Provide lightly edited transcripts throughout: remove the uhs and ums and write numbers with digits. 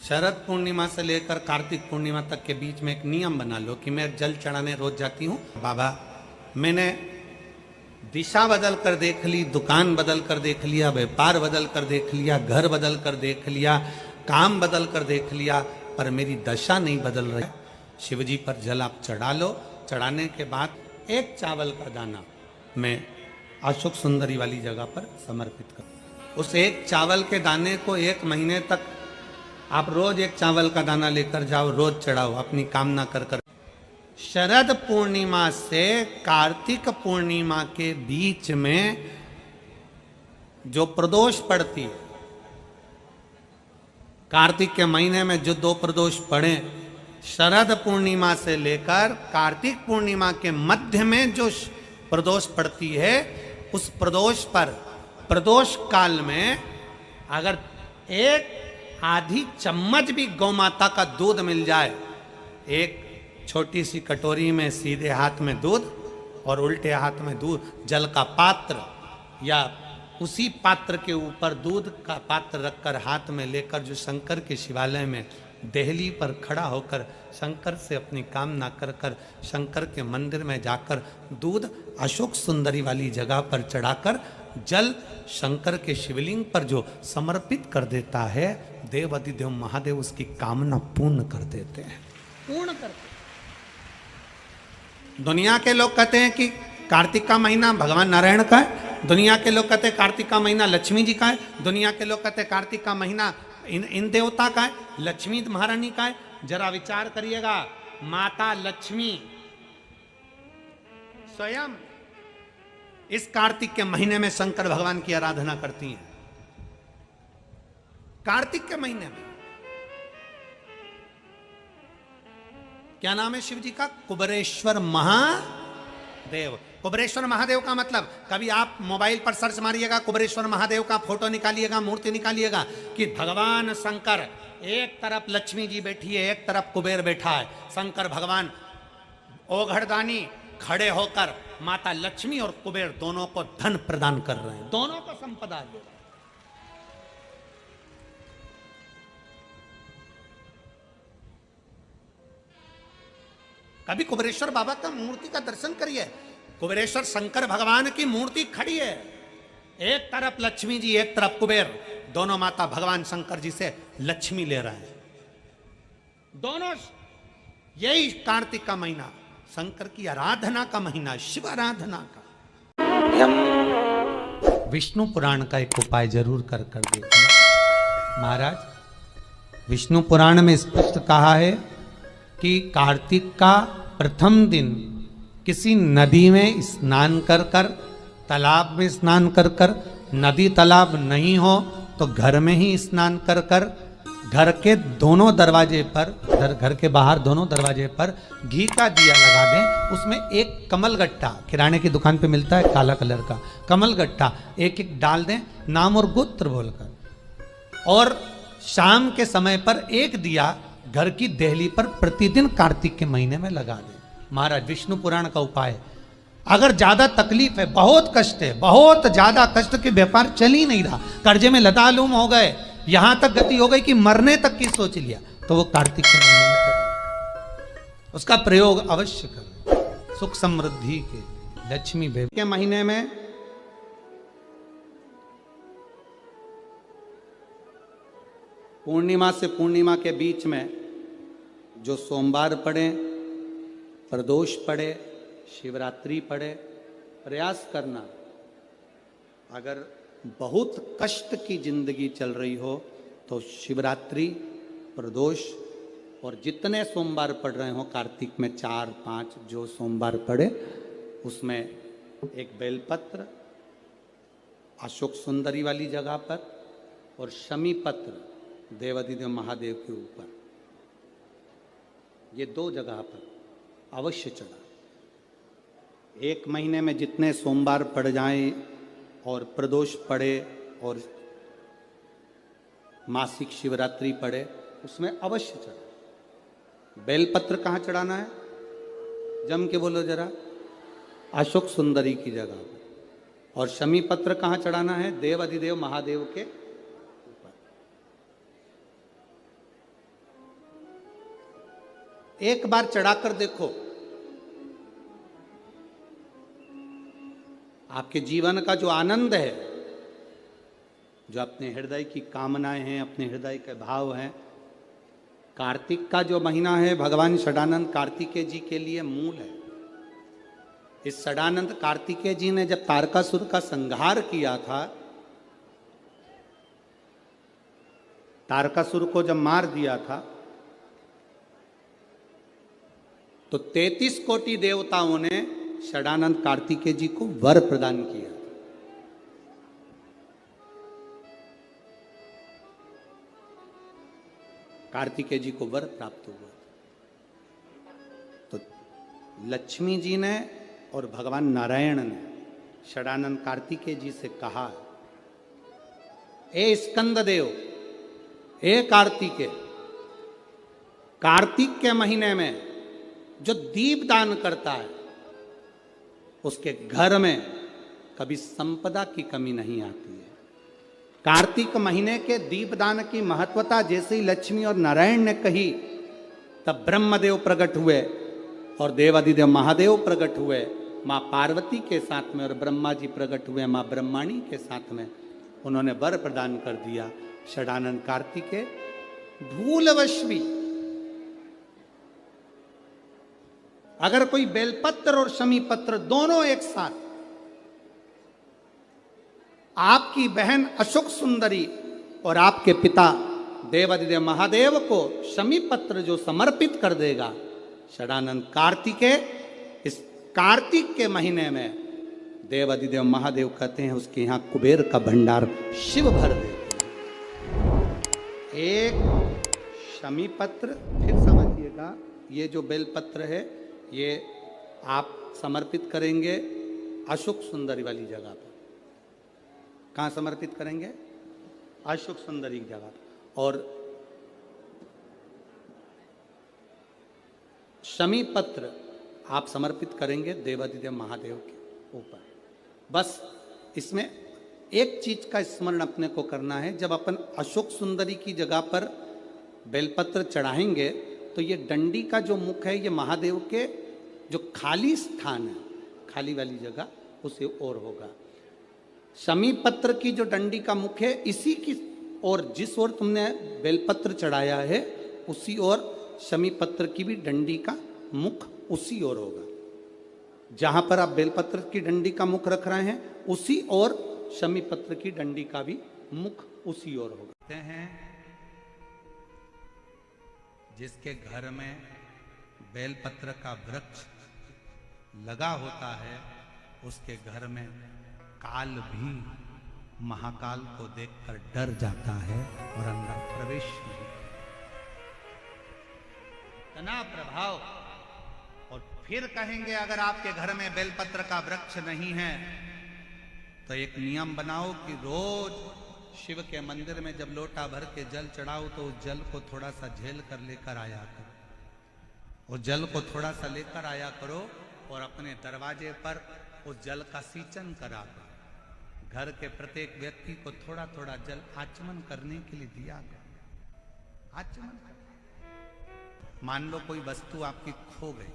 शरद पूर्णिमा से लेकर कार्तिक पूर्णिमा तक के बीच में एक नियम बना लो कि मैं जल चढ़ाने रोज जाती हूँ। बाबा मैंने दिशा बदल कर देख ली, दुकान बदल कर देख लिया, व्यापार बदल कर देख लिया, घर बदल कर देख लिया, काम बदल कर देख लिया, पर मेरी दशा नहीं बदल रही। शिवजी पर जल आप चढ़ा लो। चढ़ाने के बाद एक चावल का दाना मैं अशोक सुंदरी वाली जगह पर समर्पित करूँ। उस एक चावल के दाने को 1 महीने तक आप रोज एक चावल का दाना लेकर जाओ, रोज चढ़ाओ, अपनी कामना कर कर। शरद पूर्णिमा से कार्तिक पूर्णिमा के बीच में जो प्रदोष पड़ती है, कार्तिक के महीने में जो 2 प्रदोष पड़े, शरद पूर्णिमा से लेकर कार्तिक पूर्णिमा के मध्य में जो प्रदोष पड़ती है, उस प्रदोष पर प्रदोष काल में अगर एक आधी चम्मच भी गौ माता का दूध मिल जाए, एक छोटी सी कटोरी में सीधे हाथ में दूध और उल्टे हाथ में दूध, जल का पात्र या उसी पात्र के ऊपर दूध का पात्र रखकर हाथ में लेकर जो शंकर के शिवालय में देहली पर खड़ा होकर शंकर से अपनी कामना कर कर शंकर के मंदिर में जाकर दूध अशोक सुंदरी वाली जगह पर चढ़ाकर जल शंकर के शिवलिंग पर जो समर्पित कर देता है, देव अधिदेव महादेव उसकी कामना पूर्ण कर देते हैं, पूर्ण करते हैं। दुनिया के लोग कहते हैं कि कार्तिक का महीना भगवान नारायण का है, दुनिया के लोग कहते हैं कार्तिक का महीना लक्ष्मी जी का है, दुनिया के लोग कहते हैं कार्तिक का महीना इन देवता का है, लक्ष्मी महारानी का है। जरा विचार करिएगा, माता लक्ष्मी स्वयं इस कार्तिक के महीने में शंकर भगवान की आराधना करती हैं। कार्तिक के महीने में क्या नाम है शिव जी का? कुबेरेश्वर महादेव। कुबेरेश्वर महादेव का मतलब, कभी आप मोबाइल पर सर्च मारिएगा, कुबेरेश्वर महादेव का फोटो निकालिएगा, मूर्ति निकालिएगा, कि भगवान शंकर एक तरफ लक्ष्मी जी बैठी है, एक तरफ कुबेर बैठा है। शंकर भगवान ओघड़दानी खड़े होकर माता लक्ष्मी और कुबेर दोनों को धन प्रदान कर रहे हैं, दोनों को संपदा दे रहे हैं। कभी कुबेरेश्वर बाबा का मूर्ति का दर्शन करिए। कुबेरेश्वर शंकर भगवान की मूर्ति खड़ी है, एक तरफ लक्ष्मी जी, एक तरफ कुबेर, दोनों माता भगवान शंकर जी से लक्ष्मी ले रहे हैं। दोनों, यही कार्तिक का महीना शंकर की आराधना का महीना, शिव आराधना का। विष्णु पुराण का एक उपाय जरूर कर देखना महाराज। विष्णु पुराण में स्पष्ट कहा है कि कार्तिक का प्रथम दिन किसी नदी में स्नान कर कर, तालाब में स्नान कर कर, नदी तालाब नहीं हो तो घर में ही स्नान कर कर, घर के दोनों दरवाजे पर, घर के बाहर दोनों दरवाजे पर घी का दिया लगा दें। उसमें एक कमल गट्टा, किराने की दुकान पे मिलता है काला कलर का कमल गट्टा, एक एक डाल दें नाम और गोत्र बोलकर, और शाम के समय पर एक दिया घर की देहली पर प्रतिदिन कार्तिक के महीने में लगा दें। महाराज विष्णु पुराण का उपाय है। अगर ज्यादा तकलीफ है, बहुत कष्ट है, बहुत ज्यादा कष्ट के, व्यापार चल ही नहीं रहा, कर्जे में लदालूम हो गए, यहां तक गति हो गई कि मरने तक की सोच लिया, तो वो कार्तिक के महीने में करें, उसका प्रयोग अवश्य करें। सुख समृद्धि के लक्ष्मी बेबी के महीने में पूर्णिमा से पूर्णिमा के बीच में जो सोमवार पड़े, प्रदोष पड़े, शिवरात्रि पड़े, प्रयास करना, अगर बहुत कष्ट की जिंदगी चल रही हो तो शिवरात्रि, प्रदोष और जितने सोमवार पड़ रहे हो कार्तिक में 4-5 जो सोमवार पड़े, उसमें एक बेलपत्र अशोक सुंदरी वाली जगह पर और शमी पत्र देवाधिदेव महादेव के ऊपर, ये 2 जगह पर अवश्य चढ़ा। 1 महीने में जितने सोमवार पड़ जाएं और प्रदोष पड़े और मासिक शिवरात्रि पड़े, उसमें अवश्य चढ़ा। बेलपत्र कहाँ चढ़ाना है? जम के बोलो जरा। अशोक सुंदरी की जगह पर। और शमी पत्र कहाँ चढ़ाना है? देव अधिदेव महादेव के ऊपर। एक बार चढ़ाकर देखो, आपके जीवन का जो आनंद है, जो अपने हृदय की कामनाएं हैं, अपने हृदय के भाव हैं, कार्तिक का जो महीना है भगवान षडानंद कार्तिकेय जी के लिए मूल है। इस षडानंद कार्तिकेय जी ने जब तारकासुर का संहार किया था, तारकासुर को जब मार दिया था, तो 33 कोटि देवताओं ने षडानंद कार्तिकेय जी को वर प्रदान किया। कार्तिकेय जी को वर प्राप्त हुआ। तो लक्ष्मी जी ने और भगवान नारायण ने षडानंद कार्तिकेय जी से कहा, ए स्कंद देव, ए कार्तिकेय, कार्तिक के महीने में जो दीप दान करता है उसके घर में कभी संपदा की कमी नहीं आती है। कार्तिक महीने के दीपदान की महत्वता जैसे ही लक्ष्मी और नारायण ने कही, तब ब्रह्मदेव प्रकट हुए और देवादिदेव महादेव प्रकट हुए मां पार्वती के साथ में, और ब्रह्मा जी प्रकट हुए मां ब्रह्माणी के साथ में। उन्होंने वर प्रदान कर दिया। षडानंद कार्तिकेय भूलवश भी अगर कोई बेलपत्र और शमी पत्र दोनों एक साथ आपकी बहन अशोक सुंदरी और आपके पिता देवादिदेव महादेव को शमी पत्र जो समर्पित कर देगा, षडानंद कार्तिकेय इस कार्तिक के महीने में देवादिदेव महादेव कहते हैं उसके यहां कुबेर का भंडार शिव भर देते हैं। एक शमी पत्र, फिर समझिएगा, ये जो बेलपत्र है ये आप समर्पित करेंगे अशोक सुंदरी वाली जगह पर। कहाँ समर्पित करेंगे? अशोक सुंदरी की जगह। और शमी पत्र आप समर्पित करेंगे देवादिदेव महादेव के ऊपर। बस इसमें एक चीज का स्मरण अपने को करना है, जब अपन अशोक सुंदरी की जगह पर बेलपत्र चढ़ाएंगे तो ये डंडी का जो मुख है ये महादेव के जो खाली स्थान है, खाली वाली जगह, उसे ओर होगा। शमी पत्र की जो डंडी का मुख है इसी की ओर, जिस ओर तुमने बेलपत्र चढ़ाया है उसी ओर शमी पत्र की भी डंडी का मुख उसी ओर होगा। जहां पर आप बेलपत्र की डंडी का मुख रख रहे हैं उसी ओर शमी पत्र की डंडी का भी मुख उसी ओर होगा। कहते हैं जिसके घर में बेलपत्र का वृक्ष लगा होता है उसके घर में काल भी महाकाल को देखकर डर जाता है और अंदर प्रवेश नहीं। इतना प्रभाव। और फिर कहेंगे अगर आपके घर में बेलपत्र का वृक्ष नहीं है तो एक नियम बनाओ कि रोज शिव के मंदिर में जब लोटा भर के जल चढ़ाओ तो उस जल को थोड़ा सा झेल कर लेकर आया करो। उस जल को थोड़ा सा लेकर आया करो और अपने दरवाजे पर उस जल का सींचन करा करो। घर के प्रत्येक व्यक्ति को थोड़ा थोड़ा जल आचमन करने के लिए दिया करो। आचमन। मान लो कोई वस्तु आपकी खो गई,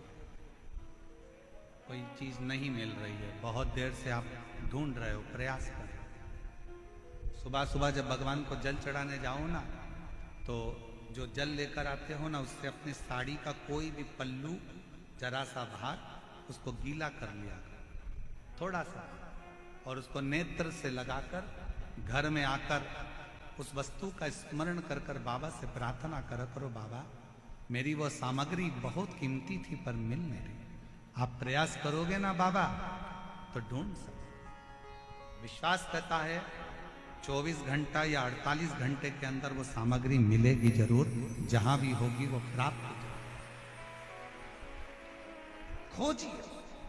कोई चीज नहीं मिल रही है, बहुत देर से आप ढूंढ रहे हो, प्रयास कर रहे हो। सुबह सुबह जब भगवान को जल चढ़ाने जाओ ना, तो जो जल लेकर आते हो ना उससे अपनी साड़ी का कोई भी पल्लू जरा सा भाग उसको गीला कर लिया थोड़ा सा, और उसको नेत्र से लगाकर घर में आकर उस वस्तु का स्मरण कर कर बाबा से प्रार्थना करो, बाबा मेरी वो सामग्री बहुत कीमती थी पर मिल नहीं रही। आप प्रयास करोगे ना बाबा तो ढूंढ सकते। विश्वास करता है 24 घंटा या 48 घंटे के अंदर वो सामग्री मिलेगी जरूर, जहां भी होगी वो प्राप्त हो जाएगी। खोजिए।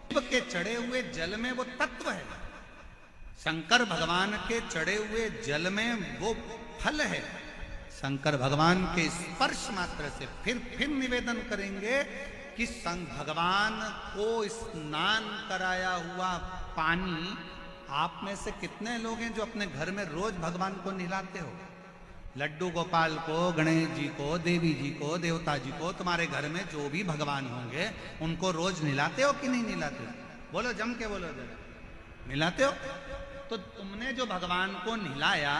शिव के चढ़े हुए जल में वो तत्व है, शंकर भगवान के चढ़े हुए जल में वो फल है। शंकर भगवान के स्पर्श मात्र से फिर निवेदन करेंगे कि भगवान को स्नान कराया हुआ पानी, आप में से कितने लोग हैं जो अपने घर में रोज भगवान को नहलाते हो? लड्डू गोपाल को, गणेश जी को, देवी जी को, देवता जी को, तुम्हारे घर में जो भी भगवान होंगे उनको रोज नहलाते हो कि नहीं नहलाते हो? बोलो, जम के बोलो जरा, नहलाते हो? तो तुमने जो भगवान को नहलाया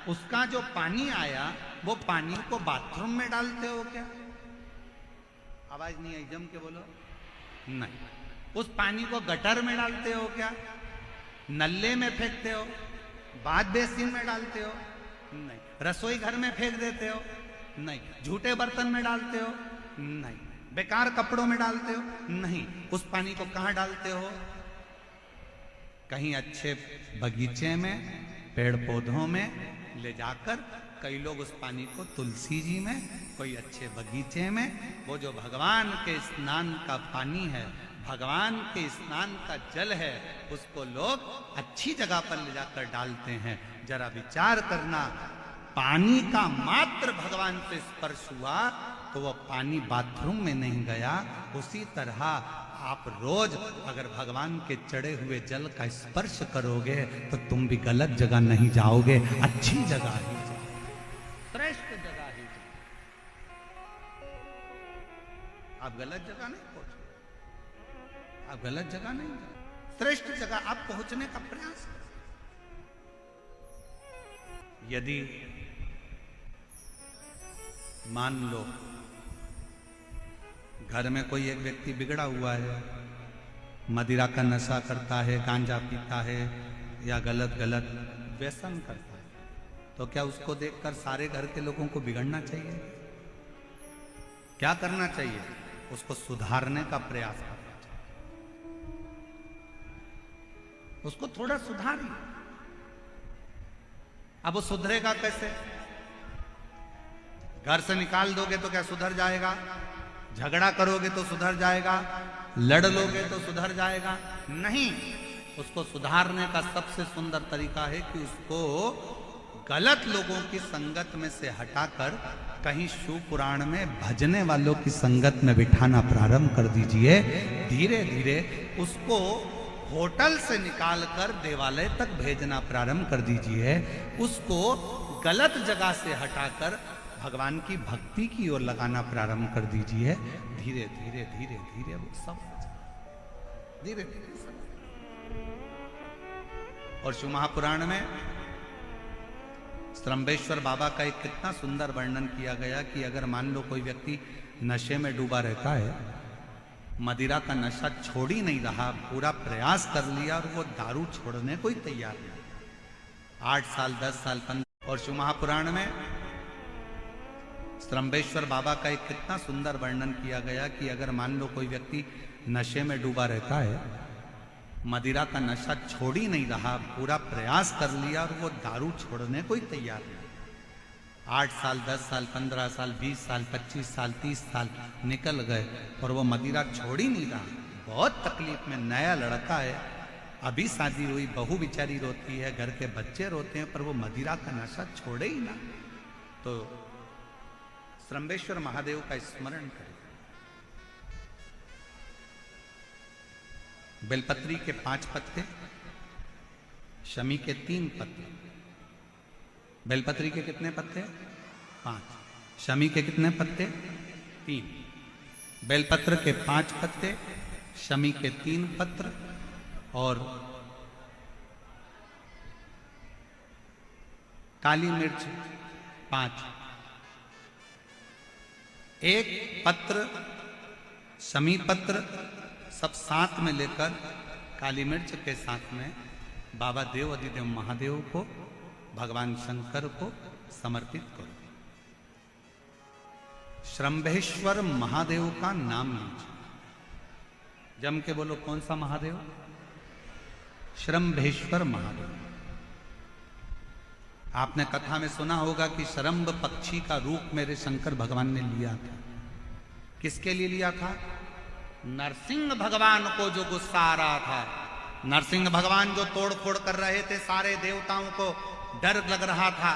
उसका जो पानी आया वो पानी को बाथरूम में डालते हो क्या? आवाज नहीं आई, जम के बोलो। नहीं। उस पानी को गटर में डालते हो क्या? नल्ले में फेंकते हो? बाथ बेसिन में डालते हो? नहीं। रसोई घर में फेंक देते हो? नहीं। झूठे बर्तन में डालते हो? नहीं। बेकार कपड़ों में डालते हो? नहीं। उस पानी को कहां डालते हो? कहीं अच्छे बगीचे में, पेड़ पौधों में ले जाकर, कई लोग उस पानी को तुलसी जी में, कोई अच्छे बगीचे में, वो जो भगवान के स्नान का पानी है, भगवान के स्नान का जल है, उसको लोग अच्छी जगह पर ले जाकर डालते हैं। जरा विचार करना, पानी का मात्र भगवान से स्पर्श हुआ तो वो पानी बाथरूम में नहीं गया। उसी तरह आप रोज अगर भगवान के चढ़े हुए जल का स्पर्श करोगे तो तुम भी गलत जगह नहीं जाओगे, अच्छी जगह ही जाओगे, श्रेष्ठ जगह ही जाओगे। आप गलत जगह नहीं पहुंचोगे, आप गलत जगह नहीं जाओगे, श्रेष्ठ जगह आप पहुंचने का प्रयास करो। यदि मान लो घर में कोई एक व्यक्ति बिगड़ा हुआ है, मदिरा का नशा करता है, गांजा पीता है या गलत गलत व्यसन करता है, तो क्या उसको देखकर सारे घर के लोगों को बिगड़ना चाहिए? क्या करना चाहिए? उसको सुधारने का प्रयास करना चाहिए। उसको थोड़ा सुधारिए। अब वो सुधरेगा कैसे? घर से निकाल दोगे तो क्या सुधर जाएगा? झगड़ा करोगे तो सुधर जाएगा? लड़ लोगे तो सुधर जाएगा? नहीं। उसको सुधारने का सबसे सुंदर तरीका है कि उसको गलत लोगों की संगत में से हटाकर कहीं शिव पुराण में भजने वालों की संगत में बिठाना प्रारंभ कर दीजिए। धीरे धीरे उसको होटल से निकालकर देवालय तक भेजना प्रारंभ कर दीजिए। उसको गलत जगह से हटाकर भगवान की भक्ति की ओर लगाना प्रारंभ कर दीजिए। धीरे धीरे धीरे धीरे वो सब धीरे धीरे सब। और शिव महापुराण में त्रंबेश्वर बाबा का एक कितना सुंदर वर्णन किया गया कि अगर मान लो कोई व्यक्ति नशे में डूबा रहता है, मदिरा का नशा छोड़ ही नहीं रहा, पूरा प्रयास कर लिया और वो दारू छोड़ने को ही तैयार नहीं, 8 साल 10 साल 15। और शिव महापुराण में त्रंबेश्वर बाबा का एक कितना सुंदर वर्णन किया गया कि अगर मान लो कोई व्यक्ति नशे में डूबा रहता है, मदिरा का नशा छोड़ ही नहीं रहा, पूरा प्रयास कर लिया और वो दारू छोड़ने को ही तैयार नहीं, 8 साल 10 साल 15 साल 20 साल 25 साल 30 साल निकल गए और वो मदिरा छोड़ ही नहीं रहा। बहुत तकलीफ में, नया लड़का है, अभी शादी हुई, बहू बेचारी रोती है, घर के बच्चे रोते हैं, पर वो मदिरा का नशा छोड़े ही ना। तो त्रंबेश्वर महादेव का स्मरण करें। बेलपत्री के 5 पत्ते, शमी के 3 पत्ते। बेलपत्री के कितने पत्ते? 5। शमी के कितने पत्ते? 3। बेलपत्र के 5 पत्ते, शमी के 3 पत्र और काली मिर्च 5। एक पत्र, शमी पत्र सब साथ में लेकर काली मिर्च के साथ में बाबा देव अधिदेव महादेव को, भगवान शंकर को समर्पित करो। श्रंभेश्वर महादेव का नाम लीजिए। जम के बोलो, कौन सा महादेव? श्रंभेश्वर महादेव। आपने कथा में सुना होगा कि शरंभ पक्षी का रूप मेरे शंकर भगवान ने लिया था। किसके लिए लिया था? नरसिंह भगवान को जो गुस्सा आ रहा था, नरसिंह भगवान जो तोड़ फोड़ कर रहे थे, सारे देवताओं को डर लग रहा था,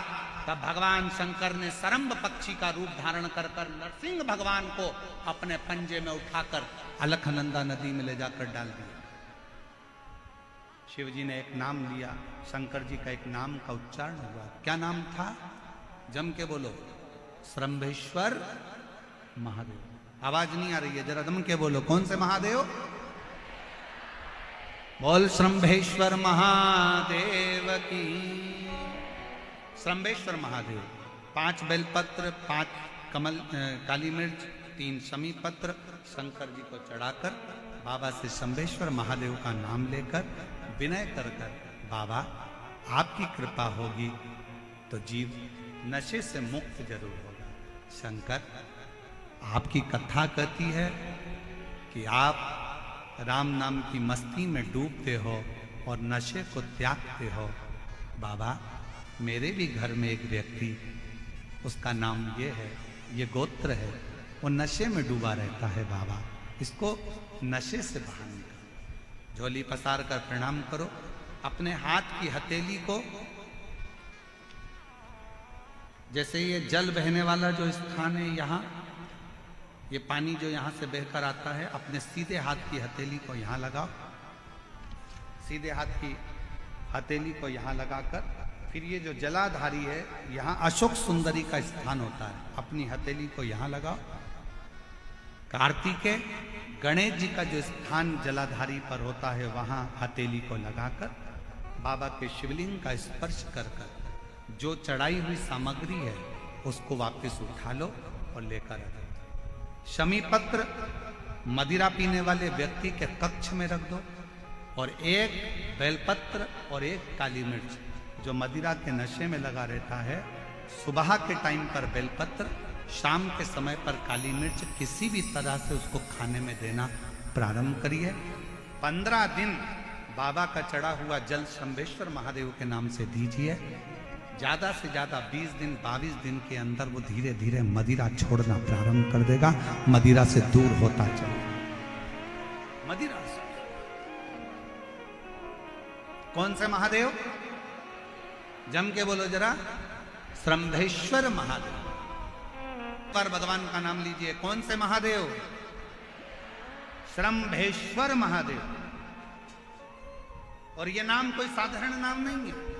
तब भगवान शंकर ने शरंभ पक्षी का रूप धारण कर नरसिंह भगवान को अपने पंजे में उठाकर अलखनंदा नदी में ले जाकर डाल दिया। शिव जी ने एक नाम लिया, शंकर जी का एक नाम का उच्चारण हुआ। क्या नाम था? जम के बोलो, श्रम्भेश्वर महादेव। आवाज नहीं आ रही है, जरा दम के बोलो, कौन से महादेव? बोल श्रम्भेश्वर महादेव की। श्रम्भेश्वर महादेव 5 बेलपत्र, 5 कमल काली मिर्च, 3 शमी पत्र शंकर जी को चढ़ाकर बाबा से श्रम्भेश्वर महादेव का नाम लेकर विनय कर कर, बाबा आपकी कृपा होगी तो जीव नशे से मुक्त जरूर होगा। शंकर, आपकी कथा कहती है कि आप राम नाम की मस्ती में डूबते हो और नशे को त्यागते हो। बाबा, मेरे भी घर में एक व्यक्ति, उसका नाम ये है, ये गोत्र है, वो नशे में डूबा रहता है। बाबा, इसको नशे से बाहर निकालो। झोली पसार कर प्रणाम करो, अपने हाथ की हथेली को, जैसे ये जल बहने वाला जो स्थान है यहाँ, ये पानी जो यहाँ से बहकर आता है, अपने सीधे हाथ की हथेली को यहाँ लगाओ। सीधे हाथ की हथेली को यहाँ लगाकर फिर ये जो जलाधारी है, यहाँ अशोक सुंदरी का स्थान होता है, अपनी हथेली को यहाँ लगाओ। कार्तिकेय गणेश जी का जो स्थान जलाधारी पर होता है, वहाँ हथेली को लगाकर बाबा के शिवलिंग का स्पर्श कर कर जो चढ़ाई हुई सामग्री है उसको वापस उठा लो और लेकर आ जाओ। शमी पत्र मदिरा पीने वाले व्यक्ति के कक्ष में रख दो, और 1 बेलपत्र और 1 काली मिर्च जो मदिरा के नशे में लगा रहता है, सुबह के टाइम पर बेलपत्र, शाम के समय पर काली मिर्च, किसी भी तरह से उसको खाने में देना प्रारंभ करिए। 15 दिन बाबा का चढ़ा हुआ जल श्रम्भेश्वर महादेव के नाम से दीजिए। ज्यादा से ज्यादा 20 दिन 22 दिन के अंदर वो धीरे धीरे मदिरा छोड़ना प्रारंभ कर देगा, मदिरा से दूर होता चलेगा। मदिरा से कौन से महादेव? जम के बोलो जरा, श्रम्भेश्वर महादेव। पर भगवान का नाम लीजिए, कौन से महादेव? श्रम्भेश्वर महादेव। और ये नाम कोई साधारण नाम नहीं है।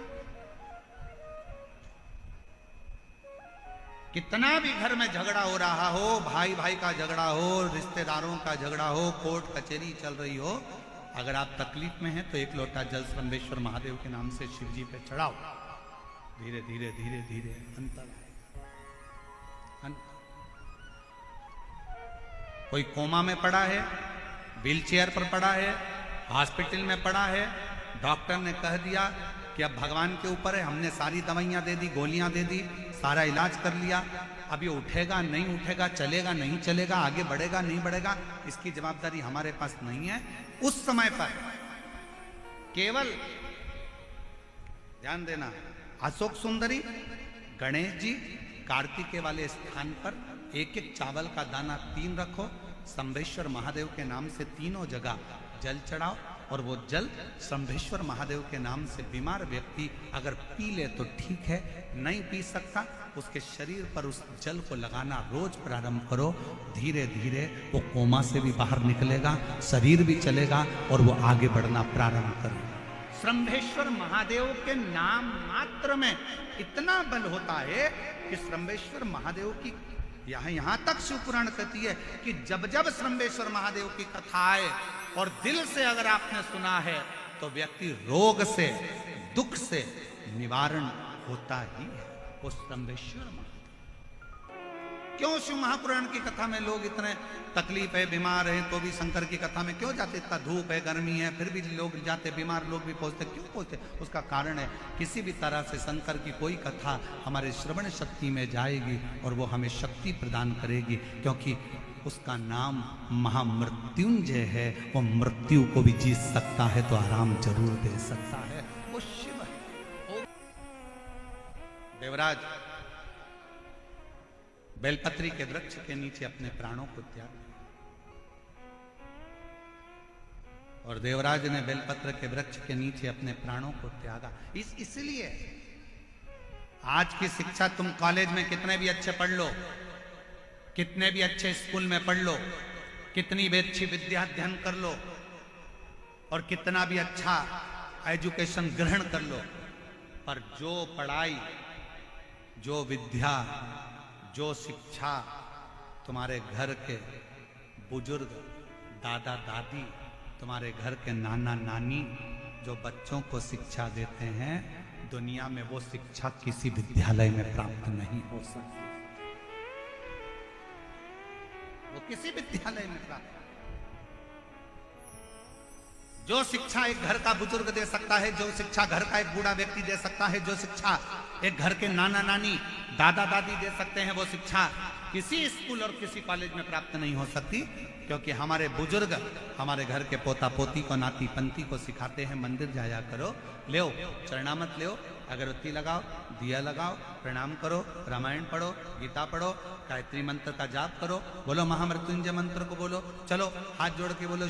कितना भी घर में झगड़ा हो रहा हो, भाई भाई का झगड़ा हो, रिश्तेदारों का झगड़ा हो, कोर्ट कचहरी चल रही हो, अगर आप तकलीफ में हैं तो 1 लोटा जल श्रम्भेश्वर महादेव के नाम से शिव जी पे चढ़ाओ। धीरे धीरे धीरे धीरे अंतर आए। कोई कोमा में पड़ा है, व्हीलचेयर पर पड़ा है, हॉस्पिटल में पड़ा है, डॉक्टर ने कह दिया कि अब भगवान के ऊपर है, हमने सारी दवाइयां दे दी, गोलियां दे दी, सारा इलाज कर लिया, अब ये उठेगा नहीं उठेगा, चलेगा नहीं चलेगा, आगे बढ़ेगा नहीं बढ़ेगा, इसकी जवाबदारी हमारे पास नहीं है। उस समय पर केवल ध्यान देना, अशोक सुंदरी, गणेश जी, कार्तिकेय वाले स्थान पर 1-1 चावल का दाना 3 रखो, श्रम्भेश्वर महादेव के नाम से तीनों जगह जल चढ़ाओ, और वो जल श्रम्भेश्वर महादेव के नाम से बीमार व्यक्ति अगर पी ले तो ठीक है, नहीं पी सकता, उसके शरीर पर उस जल को लगाना रोज प्रारंभ करो। धीरे धीरे वो कोमा से भी बाहर निकलेगा, शरीर भी चलेगा और वो आगे बढ़ना प्रारंभ करेगा। श्रम्भेश्वर महादेव के नाम मात्र में इतना बल होता है कि श्रम्भेश्वर महादेव की यहां तक शिवपुराण कहती है कि जब जब श्रम्भेश्वर महादेव की कथा आए और दिल से अगर आपने सुना है तो व्यक्ति रोग से, दुख से निवारण होता ही है। वो श्रम्भेश्वर महादेव। क्यों शिव महापुराण की कथा में लोग इतने तकलीफ है, बीमार है, तो भी शंकर की कथा में क्यों जाते? इतना धूप है, गर्मी है, फिर भी लोग जाते, बीमार लोग भी पहुंचते, क्यों पहुंचते? उसका कारण है किसी भी तरह से शंकर की कोई कथा हमारे श्रवण शक्ति में जाएगी और वो हमें शक्ति प्रदान करेगी, क्योंकि उसका नाम महामृत्युंजय है। वो मृत्यु को भी जीत सकता है तो आराम जरूर दे सकता है, वो शिव है। देवराज बेलपत्री के वृक्ष के नीचे अपने प्राणों को त्याग, और देवराज ने बेलपत्र के वृक्ष के नीचे अपने प्राणों को त्यागा। इसलिए आज की शिक्षा तुम कॉलेज में कितने भी अच्छे पढ़ लो, कितने भी अच्छे स्कूल में पढ़ लो, कितनी भी अच्छी विद्या अध्ययन कर लो और कितना भी अच्छा एजुकेशन ग्रहण कर लो, पर जो पढ़ाई जो विद्या, जो शिक्षा तुम्हारे घर के बुजुर्ग, दादा दादी, तुम्हारे घर के नाना नानी जो बच्चों को शिक्षा देते हैं, दुनिया में वो शिक्षा किसी विद्यालय में प्राप्त नहीं हो सकती। वो किसी विद्यालय में प्राप्त, जो शिक्षा एक घर का बुजुर्ग दे सकता है, जो शिक्षा घर का एक बूढ़ा व्यक्ति दे सकता है, जो शिक्षा एक घर के नाना नानी, दादा दादी दे सकते हैं, वो शिक्षा किसी स्कूल और किसी कॉलेज में प्राप्त नहीं हो सकती। क्योंकि हमारे बुजुर्ग हमारे घर के पोता पोती को, नाती पंती को सिखाते हैं, मंदिर जाया करो, ले चरणामत ले, अगरबत्ती लगाओ, दिया लगाओ, प्रणाम करो, रामायण पढ़ो, गीता पढ़ो, गायत्री मंत्र का जाप करो, बोलो महामृत्युंजय मंत्र को बोलो, चलो हाथ जोड़ के बोलो